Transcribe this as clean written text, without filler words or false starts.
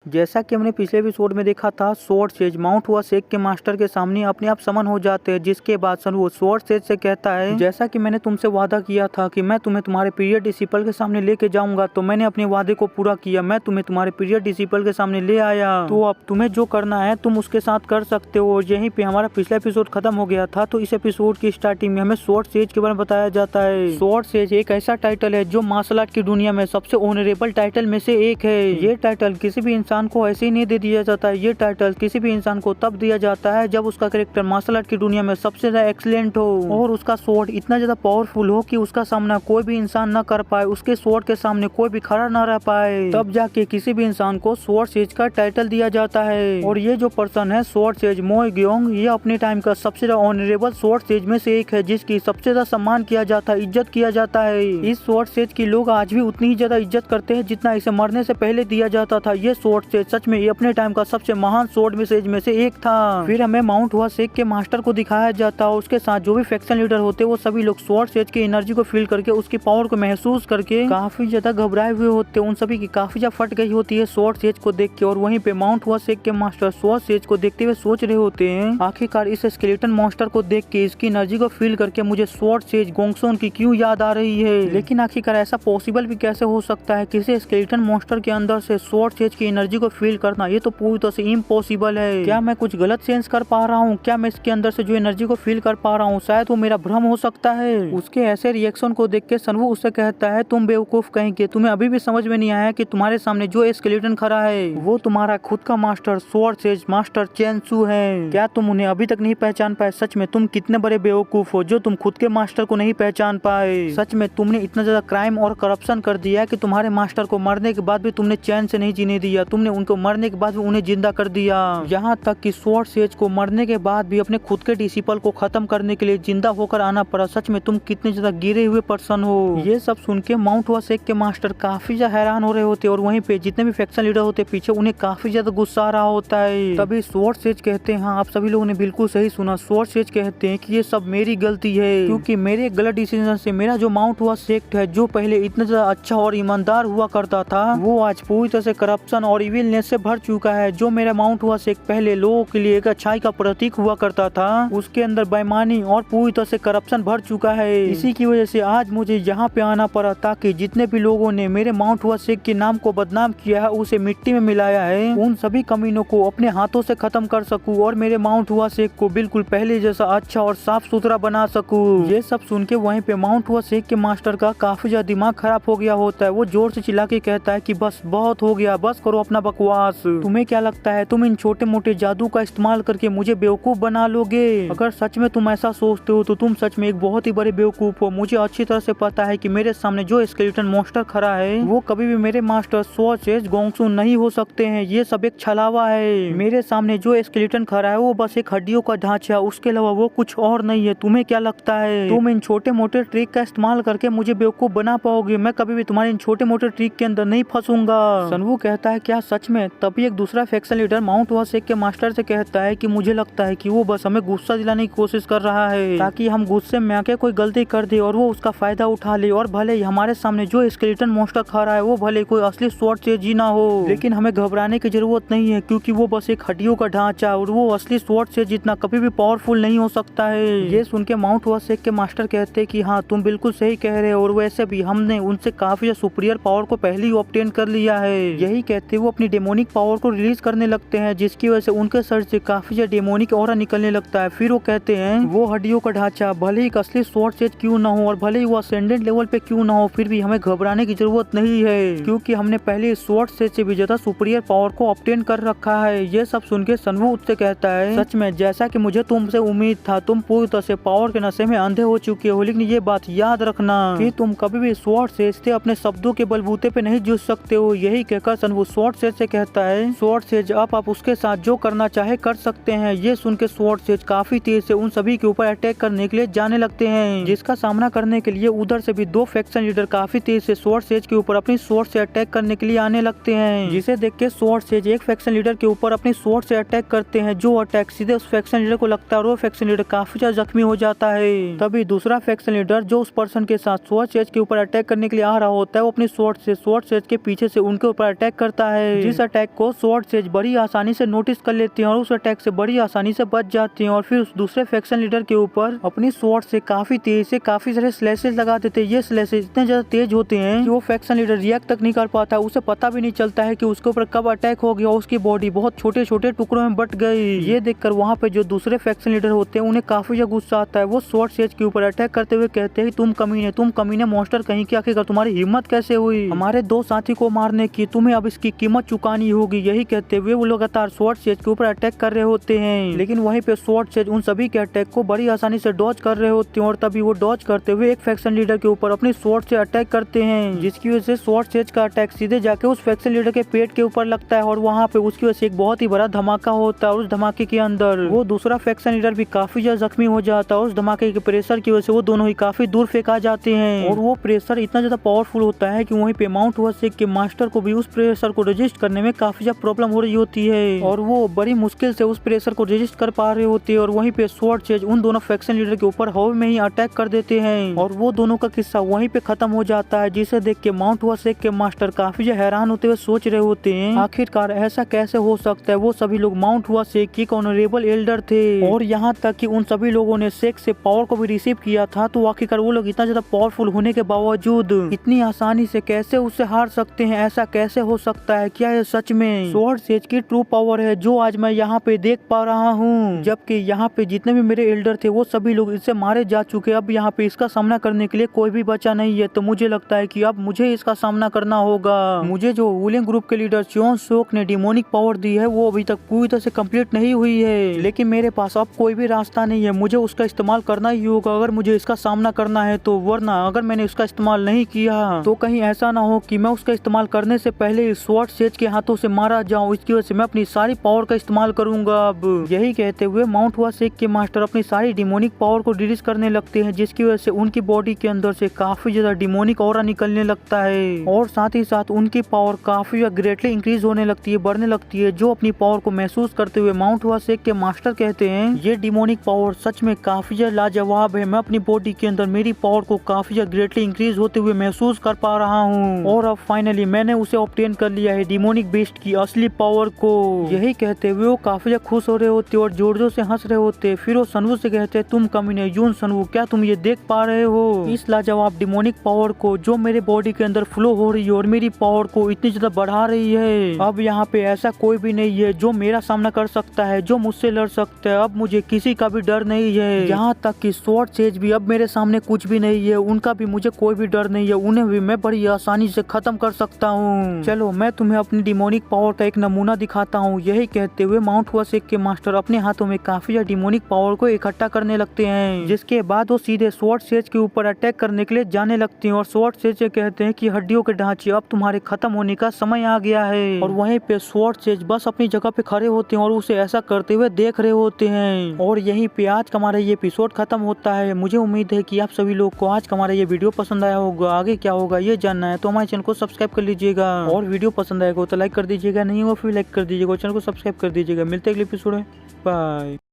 जैसा कि हमने पिछले एपिसोड में देखा था, स्वॉर्ड सेज माउंट हुआ शेख के मास्टर के सामने अपने आप समन हो जाते हैं, जिसके बाद वो स्वॉर्ड सेज से कहता है, जैसा कि मैंने तुमसे वादा किया था कि मैं तुम्हें तुम्हारे पीरियड डिसिपल के सामने लेके जाऊंगा, तो मैंने अपने वादे को पूरा किया। मैं तुम्हें तुम्हारे पीरियड डिसिपल के सामने ले आया, तो अब तुम्हें जो करना है तुम उसके साथ कर सकते हो। और यहीं पे हमारा पिछला एपिसोड खत्म हो गया था। तो इस एपिसोड की स्टार्टिंग में हमें स्वॉर्ड सेज के बारे में बताया जाता है। स्वॉर्ड सेज एक ऐसा टाइटल है जो मार्शल आर्ट की दुनिया में सबसे ऑनरेबल टाइटल में से एक है। ये टाइटल किसी भी इंसान को ऐसे ही नहीं दे दिया जाता है। ये टाइटल किसी भी इंसान को तब दिया जाता है जब उसका कैरेक्टर मार्शल आर्ट की दुनिया में सबसे ज्यादा एक्सीलेंट हो और उसका स्वॉर्ड इतना ज्यादा पावरफुल हो कि उसका सामना कोई भी इंसान न कर पाए, उसके स्वॉर्ड के सामने कोई भी खड़ा न रह पाए। तब जाके किसी भी इंसान को स्वॉर्ड सेज का टाइटल दिया जाता है। और ये जो पर्सन है स्वॉर्ड सेज मोए ग्योंग, ये अपने टाइम का सबसे ज्यादा ऑनरेबल स्वॉर्ड सेज में से एक है, जिसकी सबसे ज्यादा सम्मान किया जाता है, इज्जत किया जाता है। इस स्वॉर्ड सेज की लोग आज भी उतनी ही ज्यादा इज्जत करते हैं जितना इसे मरने से पहले दिया जाता था। ये स्वॉर्ड सेज सच में ये अपने टाइम का सबसे महान स्वॉर्ड सेज में से एक था। फिर हमें माउंट हुआ शेख के मास्टर को दिखाया जाता है। उसके साथ जो भी फैक्शन लीडर होते वो सभी लोग स्वॉर्ड सेज की एनर्जी को फील करके, उसकी पावर को महसूस करके काफी ज्यादा घबराए हुए होते। उन सभी की काफी ज्यादा फट गई होती है स्वॉर्ड सेज को देख के। और वहीं पे माउंट हुआ शेख के मास्टर स्वॉर्ड सेज को देखते हुए सोच रहे होते हैं, आखिरकार इस स्केलेटन मॉन्स्टर को देख के, इसकी एनर्जी को फील करके मुझे स्वॉर्ड सेज गोंगसोन की क्यों याद आ रही है। लेकिन आखिरकार ऐसा पॉसिबल भी कैसे हो सकता है, किसी स्केलेटन मॉन्स्टर के अंदर से स्वॉर्ड सेज की एनर्जी को फील करना, ये तो पूरी तरह से इम्पॉसिबल है। क्या मैं कुछ गलत सेंस कर पा रहा हूँ? क्या मैं इसके अंदर से जो एनर्जी को फील कर पा रहा हूँ शायद वो मेरा भ्रम हो सकता है। उसके ऐसे रिएक्शन को देख के सनवू उससे कहता है, तुम बेवकूफ कहेंगे, तुम्हें अभी भी समझ में नहीं आया कि तुम्हारे सामने जो स्केलेटन खड़ा है वो तुम्हारा खुद का मास्टर स्वॉर्ड सेज मास्टर चेंसू है। क्या तुम उन्हें अभी तक नहीं पहचान पाए? सच में तुम कितने बड़े बेवकूफ हो जो तुम खुद के मास्टर को नहीं पहचान पाए। सच में तुमने इतना ज्यादा क्राइम और करप्शन कर दिया कि तुम्हारे मास्टर को मरने के बाद भी तुमने चैन से नहीं जीने दिया। तुमने उनको मरने के बाद भी उन्हें जिंदा कर दिया, यहाँ तक कि स्वॉर्ड सेज को मरने के बाद भी अपने खुद के डिसिपल को खत्म करने के लिए जिंदा होकर आना पड़ा। सच में तुम कितने ज्यादा गिरे हुए पर्सन हो। ये सब सुन के माउंट हुआ शेख के मास्टर काफी ज्यादा हैरान हो रहे होते और वहीं पे जितने भी फैक्शन लीडर होते पीछे उन्हें काफी ज्यादा गुस्सा आ रहा होता है। तभी स्वॉर्ड सेज कहते हैं, हाँ आप सभी लोगों ने बिल्कुल सही सुना, स्वॉर्ड सेज कहते हैं कि ये सब मेरी गलती है, क्योंकि मेरे गलत डिसीजन से मेरा जो माउंट हुआ शेख है, जो पहले इतना ज्यादा अच्छा और ईमानदार हुआ करता था, वो आज पूरी तरह से करप्शन और इविलनेस से भर चुका है। जो मेरा माउंट हुआ शेख पहले लोगों के लिए एक अच्छाई का प्रतीक हुआ करता था, उसके अंदर बेईमानी और पूरी तरह से करप्शन भर चुका है। इसी की वजह से आज मुझे यहाँ पे आना पड़ा, ताकि जितने भी लोगों ने मेरे माउंट हुआ शेख के नाम को बदनाम किया है, उसे मिट्टी में मिलाया है, उन सभी कमीनों को अपने हाथों से खत्म कर सकूं और मेरे माउंट हुआ शेख को बिल्कुल पहले जैसा अच्छा और साफ सुथरा बना सकूं। ये सब सुन के वहीं पे माउंट हुआ शेख के मास्टर का काफी ज्यादा दिमाग खराब हो गया होता है। वो जोर से चिल्ला के कहता है कि बस बहुत हो गया, बस करो अपना बकवास। तुम्हें क्या लगता है तुम इन छोटे मोटे जादू का इस्तेमाल करके मुझे बेवकूफ बना लोगे? अगर सच में तुम ऐसा सोचते हो तो तुम सच में एक बहुत ही बड़े बेवकूफ हो। मुझे अच्छी तरह से पता है कि मेरे सामने जो स्केलेटन मॉन्स्टर खड़ा है वो कभी भी मेरे मास्टर स्वॉर्ड सेज गोंगसू नहीं हो सकते हैं। ये सब एक छलावा है। मेरे सामने जो स्केलेटन खड़ा है वो बस एक हड्डियों का ढांचा है, उसके अलावा वो कुछ और नहीं है। तुम्हें क्या लगता है तुम इन छोटे मोटे ट्रिक का इस्तेमाल करके मुझे बेवकूफ बना पाओगे? मैं कभी भी तुम्हारे इन छोटे मोटे ट्रिक के अंदर नहीं फंसूंगा। सनवू कहता है, क्या सच में? तभी एक दूसरा फैक्शन लीडर माउंट हुआ शेख के मास्टर से कहता है कि मुझे लगता है कि वो बस हमें गुस्सा दिलाने की कोशिश कर रहा है, ताकि हम गुस्से में आके कोई गलती कर दे और वो उसका फायदा उठा ले। और भले ही हमारे सामने जो स्केलेटन मॉन्स्टर खड़ा है वो भले कोई असली स्वॉर्ड सेज ही ना हो, लेकिन हमें घबराने की जरूरत नहीं है, क्योंकि वो बस एक हड्डियों का ढांचा और वो असली स्वॉर्ड सेज जितना कभी भी पावरफुल नहीं हो सकता है। ये सुन के माउंट हुआ शेख के मास्टर कहते हैं कि हाँ तुम बिल्कुल सही कह रहे हो, और वैसे भी हमने उनसे काफी सुपीरियर पावर को पहले ही ऑब्टेन कर लिया है। यही कहते वो अपनी डेमोनिक पावर को रिलीज करने लगते हैं, जिसकी वजह से उनके सर से काफी ज्यादा डेमोनिक ऑरा निकलने लगता है। फिर वो कहते हैं वो हड्डियों का ढांचा भले ही असली स्वॉर्ड सेज क्यों ना हो और भले ही वो असेंडेंट लेवल पे क्यों ना हो, फिर भी हमें घबराने की जरूरत नहीं है, क्योंकि हमने पहले स्वॉर्ड सेज से भी ज्यादा सुपीरियर पावर को ऑब्टेन कर रखा है। ये सब सुन के सनवू उससे कहता है, सच में जैसा कि मुझे तुमसे उम्मीद था, तुम पूरी तरह से पावर के नशे में अंधे हो चुके हो, लेकिन ये बात याद रखना कि तुम कभी भी स्वॉर्ड सेज से अपने शब्दों के बलबूते पे नहीं जूझ सकते हो। यही कहकर सनवू स्वॉर्ड सेज से कहता है, स्वॉर्ड सेज आप उसके साथ जो करना चाहे कर सकते हैं। ये सुन के स्वॉर्ड सेज काफी तेज से उन सभी के ऊपर अटैक करने के लिए जाने लगते हैं, जिसका सामना करने के लिए उधर से भी दो फैक्शन लीडर काफी तेज से स्वॉर्ड सेज के ऊपर अपनी स्वॉर्ड से अटैक करने के लिए आने लगते हैं, जिसे देख के स्वॉर्ड सेज एक फैक्शन लीडर के ऊपर अपनी स्वॉर्ड से अटैक करते हैं। जो अटैक सीधे उस फैक्शन लीडर को लगता है और वो फैक्शन लीडर काफी ज्यादा जख्मी हो जाता है। तभी दूसरा फैक्शन लीडर जो उस पर्सन के साथ स्वॉर्ड सेज के ऊपर अटैक करने के लिए आ रहा होता है, वो अपनी स्वॉर्ड सेज के पीछे से उनके ऊपर अटैक करता है। जिस अटैक को स्वॉर्ड सेज बड़ी आसानी से नोटिस कर लेते हैं और उस अटैक से बड़ी आसानी से बच जाते हैं और फिर उस दूसरे फैक्शन लीडर के ऊपर अपनी स्वॉर्ड से काफी तेज से काफी सारे स्लैशेस लगा देते हैं। ये स्लैशेस इतने ज्यादा तेज होते हैं कि वो फैक्शन लीडर रिएक्ट तक नहीं कर पाता, उसे पता भी नहीं चलता है कि उसके ऊपर कब अटैक हो गया। उसकी बॉडी बहुत छोटे छोटे टुकड़ों में बट गई। ये देखकर वहाँ पे जो दूसरे फैक्शन लीडर होते हैं उन्हें काफी ज्यादा गुस्सा आता है। वो स्वॉर्ड सेज के ऊपर अटैक करते हुए कहते हैं तुम कमीने मॉन्स्टर कहीं की, आखिरकार तुम्हारी हिम्मत कैसे हुई हमारे दो साथी को मारने की, तुम्हें अब इसकी कीमत चुकानी होगी। यही कहते हुए वो लगातार स्वॉर्ड सेज के ऊपर अटैक कर रहे होते हैं, लेकिन वहीं पे स्वॉर्ड सेज उन सभी के अटैक को बड़ी आसानी से डॉज कर रहे होते हैं और तभी वो डॉज करते हुए एक फैक्शन लीडर के ऊपर अपनी स्वॉर्ड से अटैक करते हैं, जिसकी वजह से स्वॉर्ड सेज का अटैक सीधे जाके उस फैक्शन लीडर के पेट के ऊपर लगता है और वहाँ पे उसकी वजह से एक बहुत ही बड़ा धमाका होता है। और उस धमाके के अंदर वो दूसरा फैक्शन लीडर भी काफी ज्यादा जख्मी हो जाता है। उस धमाके के प्रेशर की वजह से वो दोनों ही काफी दूर फेंका जाते हैं और वो प्रेशर इतना ज्यादा पावरफुल होता है कि वहीं पे माउंट हुआसेक के मास्टर को भी उस प्रेशर को रजिस्ट करने में काफी ज्यादा प्रॉब्लम हो रही होती है और वो बड़ी मुश्किल से उस प्रेशर को रजिस्ट कर पा रहे होते हैं। और वहीं पे स्वॉर्ड सेज उन दोनों फैक्शन लीडर के ऊपर हवा में ही अटैक कर देते हैं और वो दोनों का किस्सा वहीं पे खत्म हो जाता है, जिसे देख के माउंट हुआसेक के मास्टर काफी ज्यादा हैरान होते हुए सोच रहे होते हैं आखिरकार ऐसा कैसे हो सकता है। वो सभी लोग माउंट हुआसेक की ऑनरेबल एल्डर थे और यहाँ तक कि उन सभी लोगों ने सेक से पावर को भी रिसीव किया था, तो आखिरकार वो लोग इतना ज्यादा पावरफुल होने के बावजूद इतनी आसानी से कैसे उससे हार सकते हैं, ऐसा कैसे हो सकता है। क्या ये सच में स्वॉर्ड सेज की ट्रू पावर है जो आज मैं यहाँ पे देख पा रहा हूँ, जबकि यहाँ पे जितने भी मेरे एल्डर थे वो सभी लोग इससे मारे जा चुके। अब यहाँ पे इसका सामना करने के लिए कोई भी बचा नहीं है, तो मुझे लगता है कि अब मुझे इसका सामना करना होगा। मुझे जो वुलिंग ग्रुप के लीडर च्योन सोक ने डिमोनिक पावर दी है वो अभी तक पूरी तरह से कंप्लीट नहीं हुई है, लेकिन मेरे पास अब कोई भी रास्ता नहीं है, मुझे उसका इस्तेमाल करना ही होगा अगर मुझे इसका सामना करना है तो। वरना अगर मैंने इसका इस्तेमाल नहीं किया तो कहीं ऐसा ना हो कि मैं उसका इस्तेमाल करने से पहले स्वॉर्ड सेज के हाथों से मारा जाऊं। इसकी वजह से मैं अपनी सारी पावर का इस्तेमाल करूंगा। अब यही कहते हुए माउंट हुआसेक के मास्टर अपनी सारी डिमोनिक पावर को रिलीज करने लगते हैं, जिसकी वजह से उनकी बॉडी के अंदर से काफी ज्यादा डिमोनिक ऑरा निकलने लगता है और साथ ही साथ उनकी पावर काफी ग्रेटली इंक्रीज होने लगती है, बढ़ने लगती है। जो अपनी पावर को महसूस करते हुए माउंट हुआसेक के मास्टर कहते हैं ये डिमोनिक पावर सच में काफी ज्यादा लाजवाब है। मैं अपनी बॉडी के अंदर मेरी पावर को काफी ज्यादा ग्रेटली इंक्रीज होते हुए महसूस कर पा रहा हूँ और अब फाइनली मैंने उसे ऑब्टेन कर लिया है, डिमोनिक बीस्ट की असली पावर को। यही कहते हुए वो काफी ज्यादा खुश हो रहे होते और जोर जोर से हंस रहे होते। फिर वो सनवू से कहते तुम कमीने यून सनवू, क्या तुम ये देख पा रहे हो इस लाजवाब डिमोनिक पावर को जो मेरे बॉडी के अंदर फ्लो हो रही है और मेरी पावर को इतनी ज्यादा बढ़ा रही है। अब यहाँ पे ऐसा कोई भी नहीं है जो मेरा सामना कर सकता है, जो मुझसे लड़ सकता है। अब मुझे किसी का भी डर नहीं है, यहाँ तक कि स्वॉर्ड सेज भी अब मेरे सामने कुछ भी नहीं है, उनका भी मुझे कोई भी डर नहीं है, उन्हें भी मैं बड़ी आसानी से खत्म कर सकता हूँ। चलो मैं तुम्हें अपनी डिमोनिक पावर का एक नमूना दिखाता हूँ। यही कहते हुए माउंट हुआसेक के मास्टर अपने हाथों में काफी ज्यादा डिमोनिक पावर को इकट्ठा करने लगते हैं, जिसके बाद वो सीधे स्वॉर्ड सेज के ऊपर अटैक करने के लिए जाने लगते हैं और स्वॉर्ड सेज से कहते हैं कि हड्डियों के ढांचे अब तुम्हारे खत्म होने का समय आ गया है। और वहीं पे स्वॉर्ड सेज बस अपनी जगह पे खड़े होते हैं और उसे ऐसा करते हुए देख रहे होते हैं। और यहीं पे आज का हमारा ये एपिसोड खत्म होता है। मुझे उम्मीद है कि आप सभी लोग को आज का हमारा ये वीडियो पसंद आया होगा। आगे क्या होगा ये जानना है तो हमारे चैनल को सब्सक्राइब कर लीजिएगा और वीडियो पसंद आएगा तो लाइक कर दीजिएगा, नहीं हो फिर लाइक कर दीजिएगा, चैनल को सब्सक्राइब कर दीजिएगा। मिलते हैं अगले एपिसोड में, बाय।